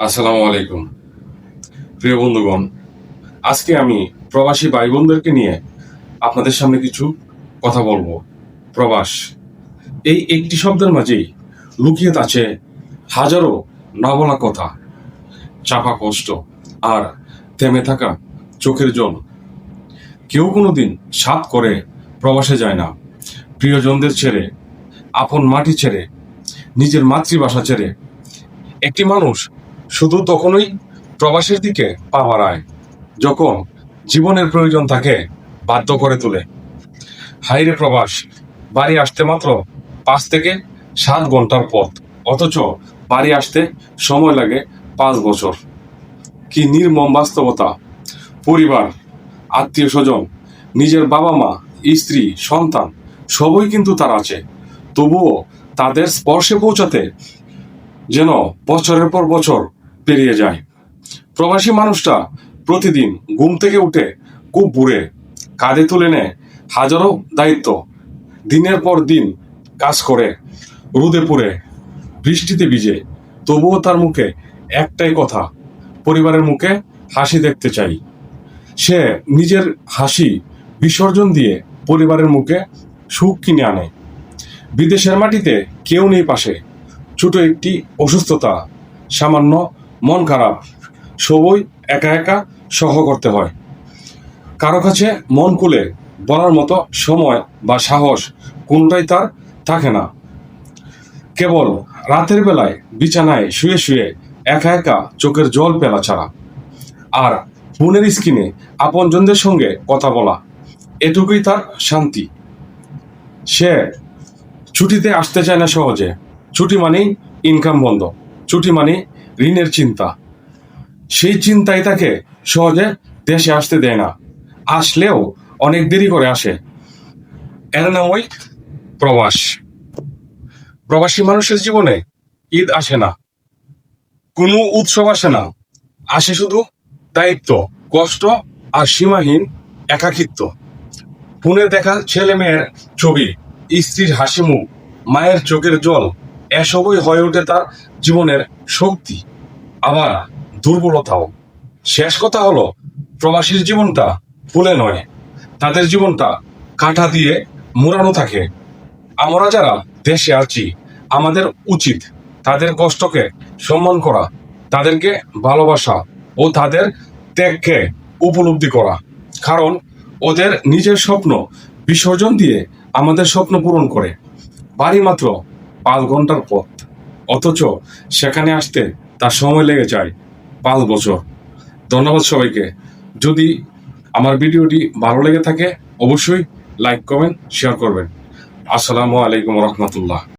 আসসালামু আলাইকুম প্রিয় বন্ধুগণ। আজকে আমি প্রবাসী ভাই বোনদেরকে নিয়ে আপনাদের সামনে কিছু কথা বলবো। প্রবাস, এই একটি শব্দের মাঝেই লুকিয়ে আছে হাজারো না বলা কথা, চাপা কষ্ট আর থেমে থাকা চোখের জল। কেউ কোনোদিন সাধ করে প্রবাসে যায় না, প্রিয়জনদের ছেড়ে, আপন মাটি ছেড়ে, নিজের মাতৃভাষা ছেড়ে। একটি মানুষ শুধু তখনই প্রবাসের দিকে পা বাড়ায় যখন জীবনের প্রয়োজন তাকে বাধ্য করে তোলে। হাইরে প্রবাস, বাড়ি আসতে মাত্র 5 থেকে 7 ঘন্টার পথ, অথচ বাড়ি আসতে সময় লাগে 5 বছর। কি নির্মম বাস্তবতা! পরিবার, আত্মীয় স্বজন, নিজের বাবা মা, স্ত্রী, সন্তান সবই কিন্তু তার আছে, তবুও তাদের স্পর্শে পৌঁছাতে যেন বছরের পর বছর পেরিয়ে যায়। প্রবাসী মানুষটা প্রতিদিন ঘুম থেকে উঠে খুব ভোরে কাঁধে তুলে নেয় হাজারো দায়িত্ব, দিনের পর দিন কাজ করে, রোদে পুড়ে, বৃষ্টিতে ভিজে, তবুও তার মুখে একটাই কথা, পরিবারের মুখে হাসি দেখতে চাই। সে নিজের হাসি বিসর্জন দিয়ে পরিবারের মুখে সুখ কিনে আনে। বিদেশের মাটিতে কেউ নেই পাশে, ছোট একটি অসুস্থতা, সামান্য মন খারাপ, সবই একা একা সহ করতে হয়। কারো কাছে মন খুলে বলার মতো সময় বা সাহস কোনটাই তার থাকে না। কেবল রাতের বেলায় বিছানায় শুয়ে শুয়ে একা একা চোখের জল ফেলা ছাড়া, আর ফোনের স্ক্রিনে আপনজনদের সঙ্গে কথা বলা, এটুকুই তার শান্তি। সে ছুটিতে আসতে চায় না সহজে। ছুটি মানেই ইনকাম বন্ধ, ছুটি মানে ঋণের চিন্তা। সেই চিন্তাই তাকে সহজে দেশে আসতে দেয় না, আসলেও অনেক দেরি করে আসে। এর নামই প্রবাস। প্রবাসী মানুষের জীবনে ঈদ আসে না, কোনো উৎসব আসে না, আসে শুধু দায়িত্ব, কষ্ট আর সীমাহীন একাকিত্ব। ফোনে দেখা ছেলে মেয়ের ছবি, স্ত্রীর হাসি মুখ, মায়ের চোখের জল, এসবই হয়ে ওঠে তার জীবনের শক্তি, আবার দুর্বলতাও। শেষ কথা হলো, প্রবাসীর জীবনটা ফুলে নয়, তাদের জীবনটা কাঁটা দিয়ে মোড়ানো থাকে। আমরা যারা দেশে আছি, আমাদের উচিত তাদের কষ্টকে সম্মান করা, তাদেরকে ভালোবাসা ও তাদের ত্যাগকে উপলব্ধি করা। কারণ ওদের নিজের স্বপ্ন বিসর্জন দিয়ে আমাদের স্বপ্ন পূরণ করে। বাড়ি মাত্র 5 ঘন্টার পথ, অথচ সেখানে আসতে তার সময় লেগে যায় 5 বছর। ধন্যবাদ সবাইকে। যদি আমার ভিডিওটি ভালো লেগে থাকে, অবশ্যই লাইক, কমেন্ট, শেয়ার করবেন। আসসালামু আলাইকুম রহমতুল্লাহ।